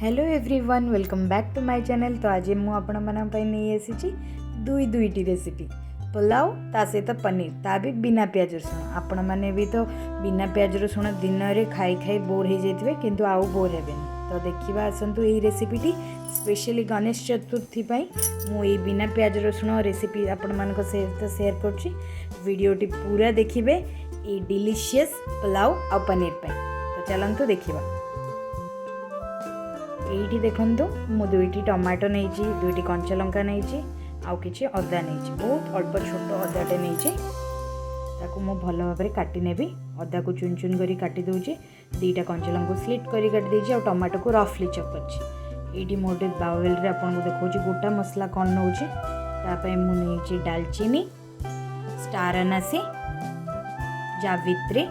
Hello everyone, welcome back to my channel. तो आज मुझे आपण नहीं आसी दुईटी रेसिपी पुलाव ता सहित पनीर ता भी बिना प्याज रसुण। आपण मैंने भी तो बिना प्याज रसुण दिन में खाई खाई बोर हो जाइए किंतु आउ बोर हेबेनी। तो देखा आसतु यही रेसिपीटी स्पेशली गणेश चतुर्थी मुझे बिना प्याज रसुण रेसिपी आपण मान सहित शेयर करीडियोटी पूरा देखिए ये डिलीशियस पुलाव आ पनीर पे। तो चलतु देखा। ये देखूँ मु दुईटी टमाटो नहीं, दुईटी कंचा लंका नहीं, आउ कि अदा नहीं, बहुत अल्प छोट अदाटे नहीं। मु भल भाव में काटी नेबी। अदा को चुन चुन कर काटी दूचे, दीटा कंचा लंका स्लिट कर काटी देछि, और टमाटो को रफली चॉप करछि। एटी मोटे बाउल रे आपन को देखौछि गोटा मसला कौन नौछि। तापय मु नेछि दालचीनी, स्टार अनासी, जावित्री,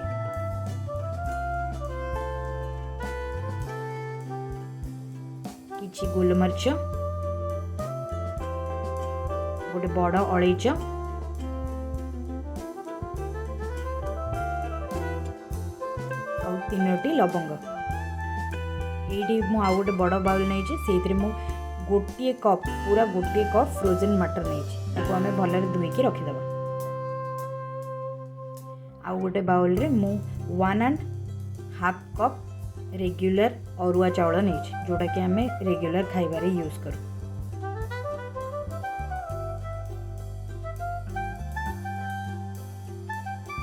किछि गोलमरीच, गोटे बड़ अलैच, और 3टी लवंग। ये आउ गोटे बड़ बाउल नहीं, गोटे कप पूरा गोटे कप फ्रोजेन मटर नहीं, आम भल धोईकी रखीदे। आउ गोटे बाउल रे मु 1.5 कप रेगुलर अरुआ चाउल नहीं, जोटा कि आम रेगुलर खाइबारे यूज करूँ।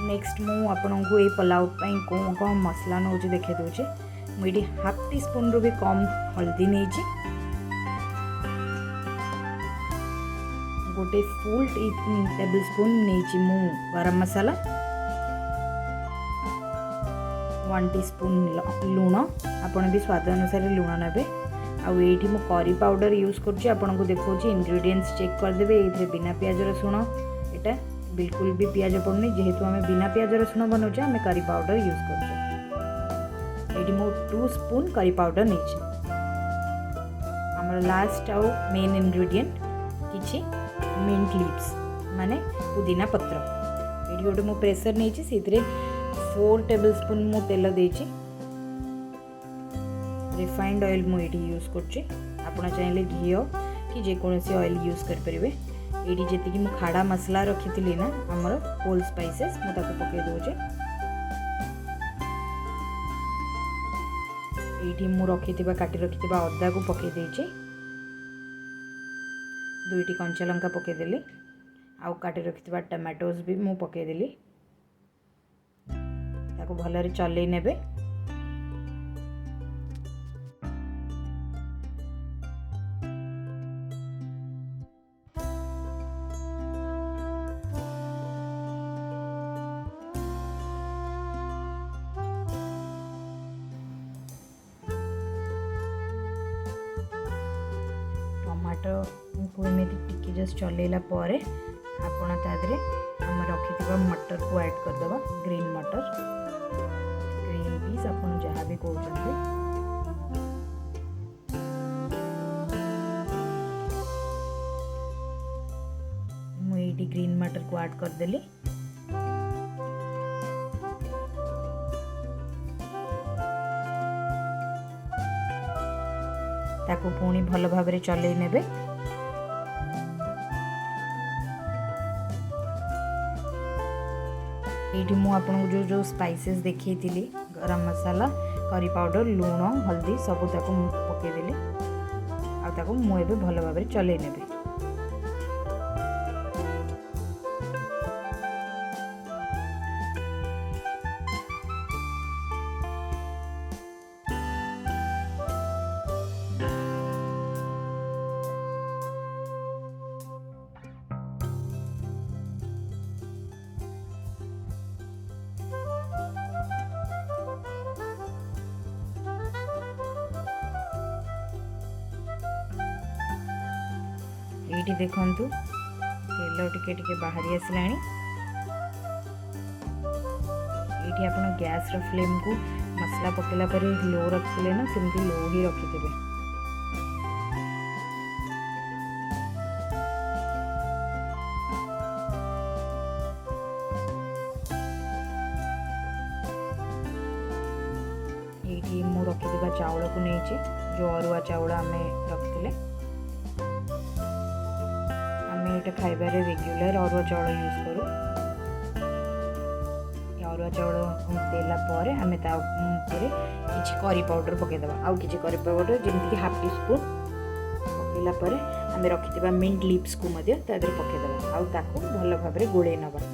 नेक्स्ट मु आपन को ये पुलाव कौन कौन मसला नौ देखे दूचे। मुझे 1/2 टी स्पून रू भी कम हल्दी नहीं, गोटे फुल टेबल स्पून नहीं मु गरम मसाला, 1 टीस्पून लुण, आपन भी स्वाद अनुसार लुण नेबे। आउ ये मु करी पाउडर यूज करुँची, आपन को देखौछि इंग्रेडिएंट्स चेक करदेबे। ये बिना प्याज रसुण, एटा बिल्कुल भी प्याज पड़नी, जेहेतु आम बिना प्याज रसुण बनाऊे आम करी पाउडर यूज कर। ये मु 2 स्पून करी पाउडर नहीं। आमर लास्ट आउ मेन इंग्रेडिएंट किछि मिंट लीव्स माने पुदीना पत्र। ये गोटे मु प्रेसर नहीं, से 4 टेबल स्पून मु तेल देछि। रिफाइंड ऑयल मु एटी यूज करछि, आपण चाहिले घी कि जेकोसी ऑयल यूज कर परिबे। एटी जेतिकी मु खाड़ा मसला रखिथिली ना हमर होल स्पाइसेस मु ताको पके दोजे। एटी मु रखिथिबा काटी रखिथिबा अदा को पके देछि, दुईटी कंचा लंका पके देली, आउ काटी रखिथिबा टमाटोज भी मु पके देली। ताको भलरे चलै नेबे। टमाटो को एमती टिके जस्ट चलैला पर आपण तादरे हम रखिथिबा मटर को ऐड कर देबा। ग्रीन मटर, ग्रीन पीस आपण जहाँ भी कहते। मुझे ग्रीन मटर को ऐड कर देली। ताको पुणी भल भाव में चलै नेबे। ये मु आपन को जो स्पाइसेस देखी थी, गरम मसाला, करी पाउडर, लुण, हल्दी सब ताको पकेदेली। आ ताको मु एबे भल भाव में चलै नेबे। ये देखंतु तेल टिके टिके बाहरी आसलाणी। ये आपन गैस रो फ्लेम को मसला पकेला पर लो रखिले ना, सेमती लो ही रखिदेबे। ये मु रखिदेबा चाउल को नहीं, जो अरुआ चाउल आम रखिले आम ये खाइबार रेग्युलर अरुआ चाउल यूज करूँ। अरुआ चाउल देला परे आम तापर किसी करी पाउडर पकईदे आउ कि करी पाउडर जमीक हाफ टी स्पून पकईला आम रखिथिबा मिंट लिप्स को पकईदे आउ ताकू भल भाव गोले नवा।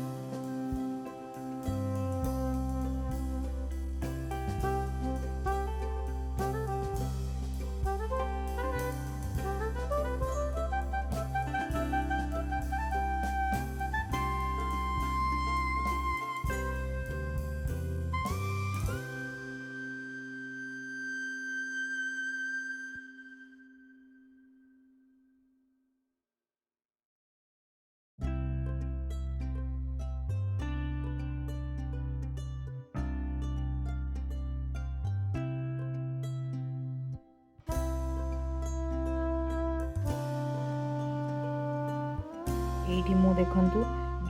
ये मु देखु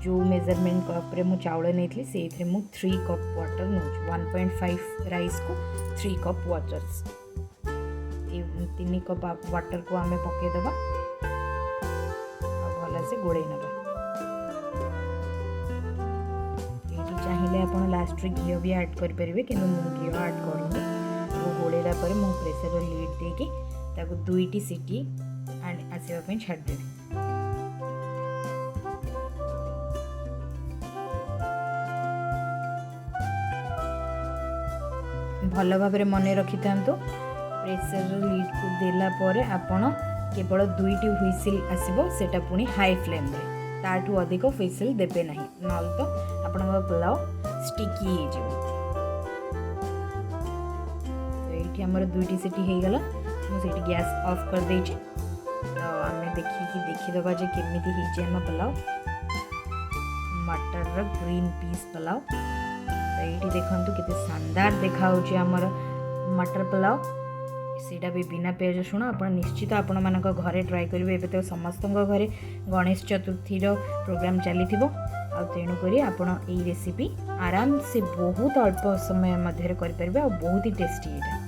जो मेजरमेंट कप रे मु चाउल नहीं से मु 3 कप वाटर नौ 1.5 राइस को 3 कप वाटर्स 3 कप वाटर को आम पकईदे भल से गोड़े नवा। ये चाहिए आप लास्ट रे घी भी ऐड करेंगे कि घी ऐड करूँगी। वो गोलेला मु प्रेसर लीड देकी 2टी सीटी आसवाई छाड़देवी। भल भाव मन रखि था प्रेसर लीड को देला परे आपण केवल 2टी हुइसिल आसीबो सेटा पुणी हाई फ्लेम रे ताठू अधिक हुइसिल देबे नहीं नल तो आपण पुलाव स्टिकी हो जिवो। तो एठी हमर 2टी सीटी हे गला मु सेठी गैस ऑफ कर देछि। तो आमे देखिदबा जे केमिति हिजे हम पुलाव मटर र ग्रीन पीस पुलाव। तो ये देखु केते शानदार देखा आमर मटर पुलाव सीटा भी बिना पियाज रसुण। आप निश्चित आपण मान घरे ट्राए करेंगे। एबे तो समस्त घरे गणेश चतुर्थी प्रोग्राम चली तेणुक आपण ये रेसिपी आराम से बहुत अल्प समय मध्य करेंगे और बहुत ही टेस्टी है।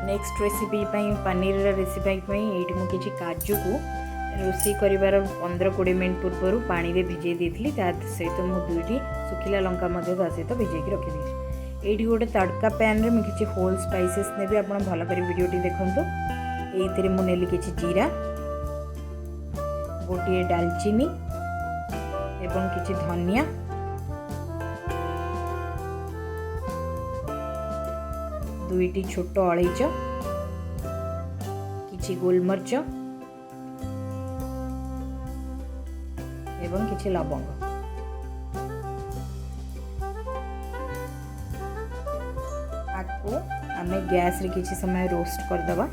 नेक्स्ट रेसिपी पनीर रेसिपी ये मुझे काजू को रोषे कर 15-20 मिनट पूर्व पानी रे भिजे देती सहित मुझे 2टी सुखिला लंका सहित भिजेक रखी। ये गोटे तड़का पैन रे मुझे किसी होल स्पाइसेस ने आप भल कर वीडियोटी देखु। ये मुझे किसी जीरा गोटे डालचीनी एवं किसी धनिया दुईटी छोट अलैच किछि गोलमर्च एवं किछि लवंग आको आमे गैस रे किछि समय रोस्ट कर दबा।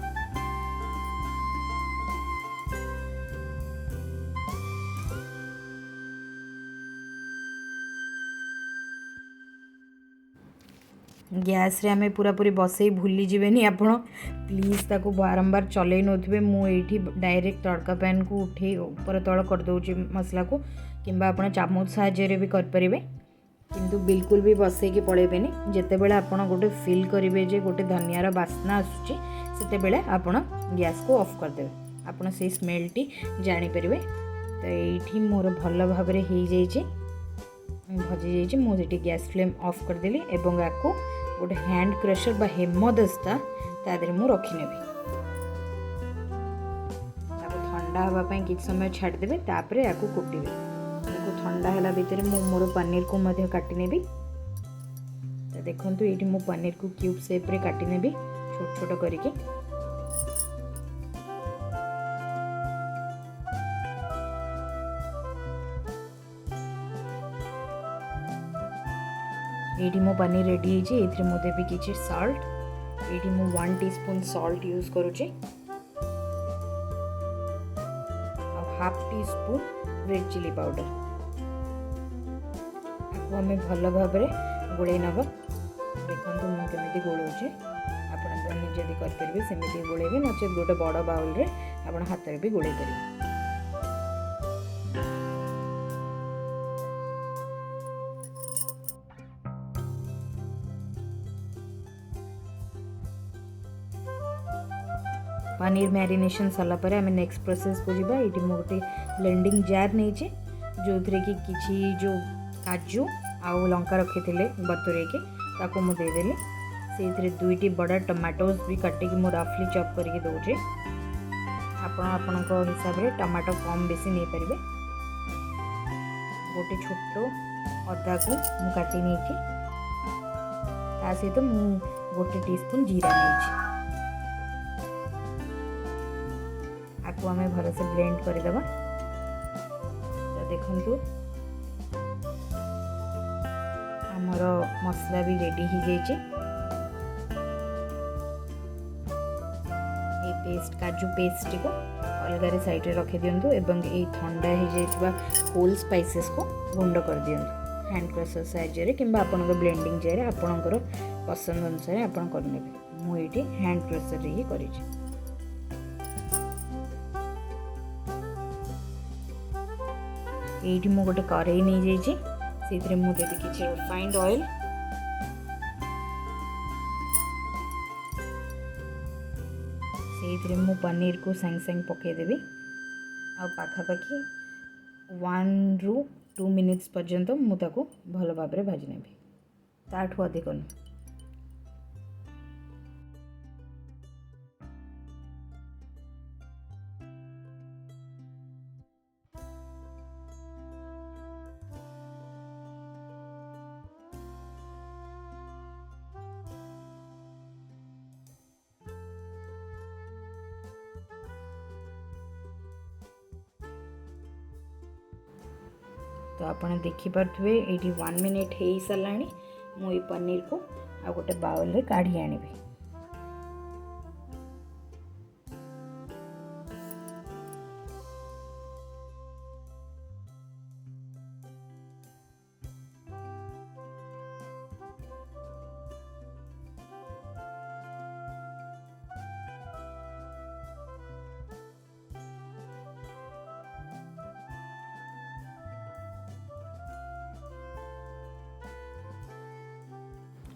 गैस रे आमे पूरा पूरी बसई भूली जीवेनी आपण प्लीज ताको बारंबार चलै नथिबे। मु एठी डायरेक्ट तड़का पैन को उठे ऊपर तळ कर दउची मसला को किंबा आपण चामच साहाय्य भी कर परिबे किंतु बिल्कुल भी बसई के पळेबेनी। जेते बेले आपण गोटे फील करिवे जे गोटे धनियार बास्ना आसुची सेते बेले आपण गैस को ऑफ कर देबे आपण से स्मेलटी जानि परिबे। तो एठी मोर भल भाव रे हे जाई जे भजी जाई जे मु सेठी गैस फ्लेम ऑफ कर देली एवं आको गोटे हैंड क्रशर बा हेमदस्ता तादरे मु रखी नेबी। ठंडा होगा किसी समय छाड़देवे तापरे याकू कुटिबे। ठंडा है भितर मु मोर पनीर को मध्य काटी नेबी। तो देखंतु एठी मु पनीर को क्यूब शेप रे काटी नेबी छोट छोट करके। एठी मो पनीर रेडी है। एथरे मु देबी किछि सॉल्ट। एठी मु 1 टीस्पून सॉल्ट यूज करूची और half teaspoon red chilli powder आपको हमें भल भाव गोले नब। देखो मु केमिति गोलौचे पनीर जदि करेंगे सेमती गोलेबे नचेत गोटे बड़ बाउल रे आपण हाथ में भी गोले पारे। पनीर मैरिनेशन सरला परे आम नेक्स्ट प्रोसेस को जीवा। ये गोटे ब्लेंडिंग जार नहीं जो थे कि किसी जो काजू आउ लंका रखी थे बतुरे के ताको मु देदेली से दुईटी बड़ा टमाटोज भी काटिकी मु रफली चॉप करके दौचे। आपण हिसाब से टमाटो कम बेसी नहीं पारे। गोटे छोट अदा को मु काटी नहीं सहित मु गोटे टीस्पून जीरा नहीं आपको आम भलसे ब्लेंड करदे। तो देखु आमर मसला भी रेडी हो जाइए। ये पेस्ट काजू पेस्ट को अलग साइड रे रखी दिंतु एवं ये ठंडा हो जाइए होल स्पाइसेस को गुंड कर दिंतु हैंड क्रशर साहाय्य कि आपण ब्लेंडिंग जार आपणकर पसंद अनुसार आप करने। मुझे हैंड क्रशर ही कर ये मु गोटे कड़ाई नहीं जाइए मुझे किसी रिफाइंड ऑयल से मु पनीर को संग संग पकईदेवी आ पाखापाखि 1 ରୁ 2 मिनिट्स पर्यंत मुझे भल भाव में भाजी नेबी ताठू अधिक नहीं। तो आपने देखिपे ये 1 मिनिट हो सारा मुझे पनीर को आ गोटे बाउल रे काढ़ी आनी।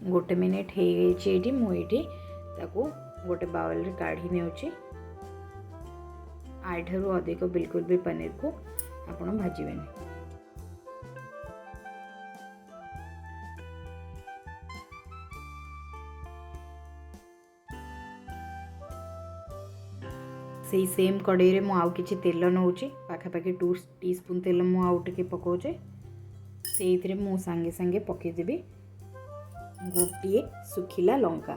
गोटे मिनिट हो गई मुझे गोटे बाउल रे काढ़ी नेउची। आठारू अधिक बिल्कुल भी पनीर को आपण भाजबेनी। से सेम कड़ाई रे मु आउ किछि तेल नौची पाखापाखि 2 टीस्पून तेल मु आउ टिके पकाउचे। से मु संगे संगे पकईदेवी गोटे सुखिला लंका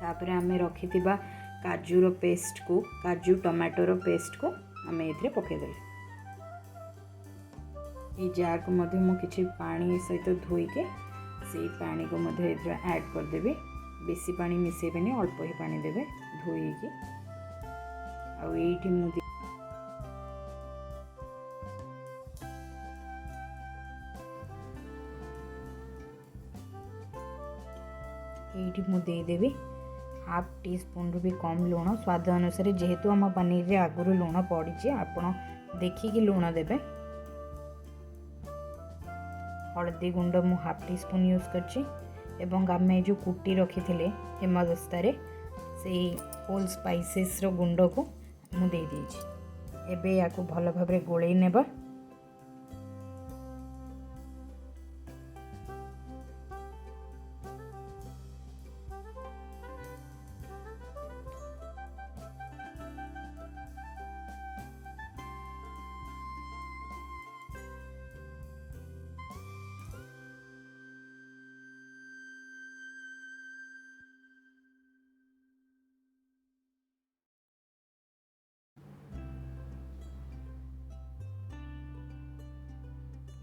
तापर आम रखि काजूर पेस्ट को काजू टमाटोर पेस्ट को आम ये पकईदे। ये जार को मध्य मु किछि पानी सहित धोईके से पानी को मध्य ऐड करदेवी। बेसी पानी मिसेबेनी अल्प ही पानी देवे धोईकी। आ ये देदेवी 1/2 टीस्पून भी कम लुण स्वाद अनुसार जेहेतु आम पनीर रे आगुरी लुण पड़ी आपण देखिकी लुण देवे। हल्दी गुंड मु 1/2 टीस्पून यूज कर आम जो कुटी रखी थे हेमदस्तार से होल स्पाइसेस रो गुंड को मुझे एबे या भल भाव गोलई नेबा।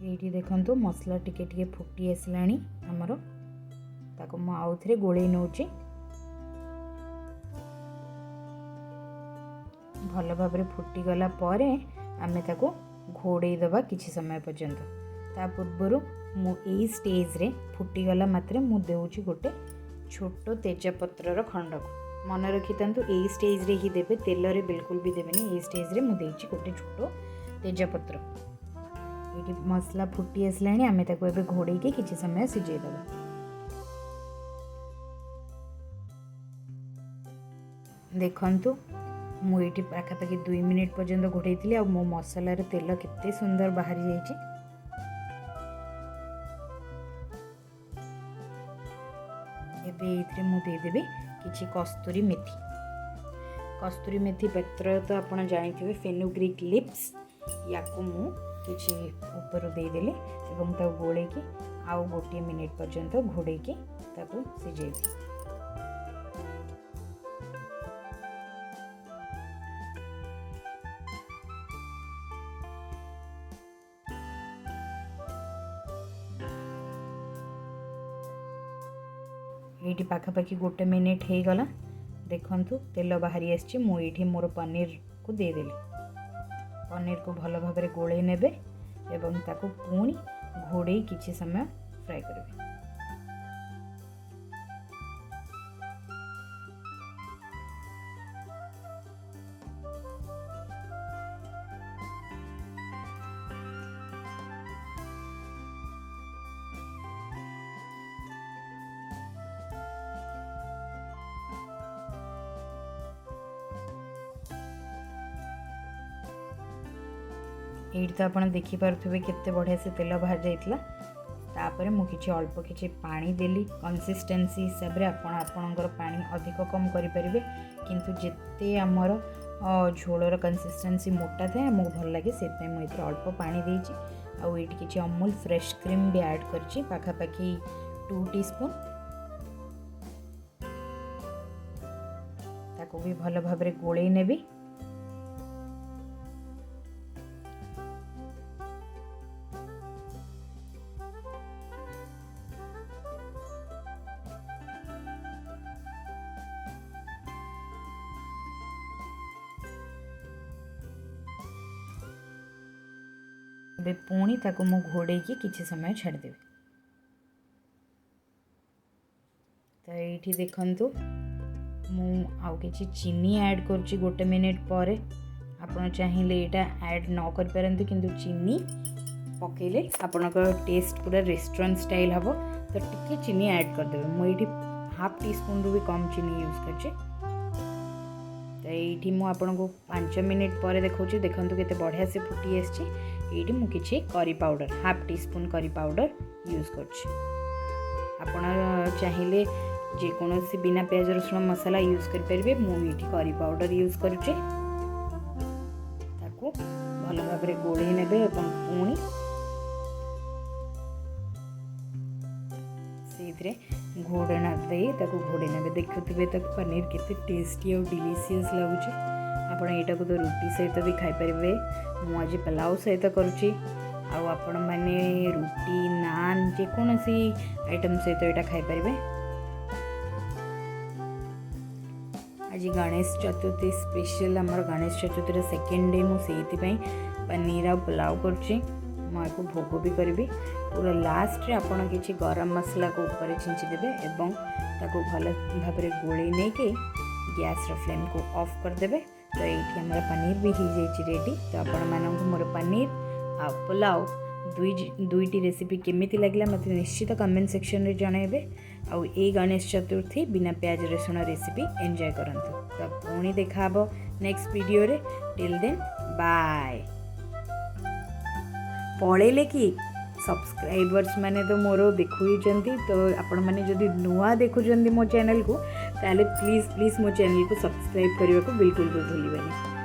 ये देखो मसला टिके टिके फुटी आसला आमर ताको मु आउ थे गोले नौची भल भाव में फुटी गला आमे ताको घोड़े दबा किछि समय पर्यंत। ता पूर्व मु एई स्टेज रे फुटीगला मात्रे मु देउची गोटे छोट तेजपत्र खंड को मन रखी था यही स्टेज रे ही देवे तेल रे बिल्कुल भी देवेनि। यही स्टेज रे मु देइची गोटे छोट तेजपत्र। ये मसला फुटी आसला आम ताको एबे घोड़े के किछि समय सिझे दबा। देखंतु मु ये पाखापाखि 2 मिनिट पर्यंत घोड़े थी आ मो मसलार तेल केते सुंदर बाहरी जाइए। एबे एथिरे मु देदेबी किछि कस्तूरी मेथी। कस्तूरी मेथी पत्र तो आपण जानिथिबे फेनुग्रीक लिप्स या को मु किछि ऊपर देदेली एवं ता गोळे की आउ गोटे मिनिट पर्यंत घोड़े की ताको सिझेबी। ये पाखापाखि गोटे मिनिट हो गला। देखंतु तेल बाहरी आसी मुझे मोर पनीर को देदेली। पनीर को भल भाव में गोले नेबे एवं ताको पुणी घोड़े किछि समय फ्राए करेंगे। ये तो आप देखिपे केते बढ़िया से तेल बाहर जाइला। तापर मु किछि अल्प किछि पानी देली कंसिस्टेंसी हिसाब रे आपणकर पानी अधिक कम करें। किंतु जिते आमर झोलर कंसिस्टेंसी मोटा थाए आमको भल लगे से मुझे अल्प पानी देछि। आउ ये किछि अमूल फ्रेश क्रीम भी ऐड करछि पाखापाखि 2 टीस्पून। ताको भी भल भाव में गोले नेबी। बे पुणी ताको मु घोड़े की किछि समय छाड़देवी। तो ये देखंतु मु आउ किछि चीनी ऐड करछि गोटे मिनिट पर। आपण चाहिए यहाँ ऐड न कर पारंतु किंतु चीनी पकेले आपणकर टेस्ट पूरा रेस्टोरेंट स्टाइल हम। तो टिके चीनी ऐड करदेवे। मुझे 1/2 टीस्पून रू भी कम चीनी यूज कर। तो ये मुझे 5 मिनिट पर देखा देखो केते बढ़िया से फुटी आसी। ये मुझे किसी curry powder 1/2 teaspoon curry powder use कर। चाहिए जेकोसी बिना प्याज रसुण मसला यूज करेंगे। मुझे करी पाउडर यूज करुचे। भल भाव में गोले ने पुणी से घोड़ना दे घोड़े ने देखुवे। तो पनीर केते टेस्टी और डिलीशियस लगुच। आप यहाँ को तो रुटी सहित भी खाईपर। मुझे पुलाव सहित करुच्ची। आपण मैंने रुटी नान जेकोसी आइटम सहित यहाँ खाईपर। आज गणेश चतुर्थी स्पेशल आमर गणेश चतुर्थी सेकेंड डे मुझे पनीर आ पुलाव करुच्ची। मुझे भोग भी करी। पूरा लास्ट रे आपण किसी गरम मसला को ऊपर छिंची देबे एवं ताको भल भाव में गोले नहीं के गैस फ्लेम को ऑफ कर देबे। तो ये हमारा पनीर भी हो जाए रेडी। तो आपण मानक मोर पनीर आ पुलाव दुईटी रेसिपी केमिति लागला मत निश्चित कमेंट सेक्शन रे जणाइबे। आउ ए गणेश चतुर्थी बिना प्याज रसुण रेसिपी एंजॉय करंतु। तो पुणी देखा हबो नेक्स्ट वीडियो रे। Till then bye. पळेले कि सब्सक्राइबर्स माने तो मोर देखुई। तो आपण माने जदि नुआ देखुचंती मो चैनल को ताले प्लीज मो चैनल को सब्सक्राइब करने को बिल्कुल भी भूलिबेनी।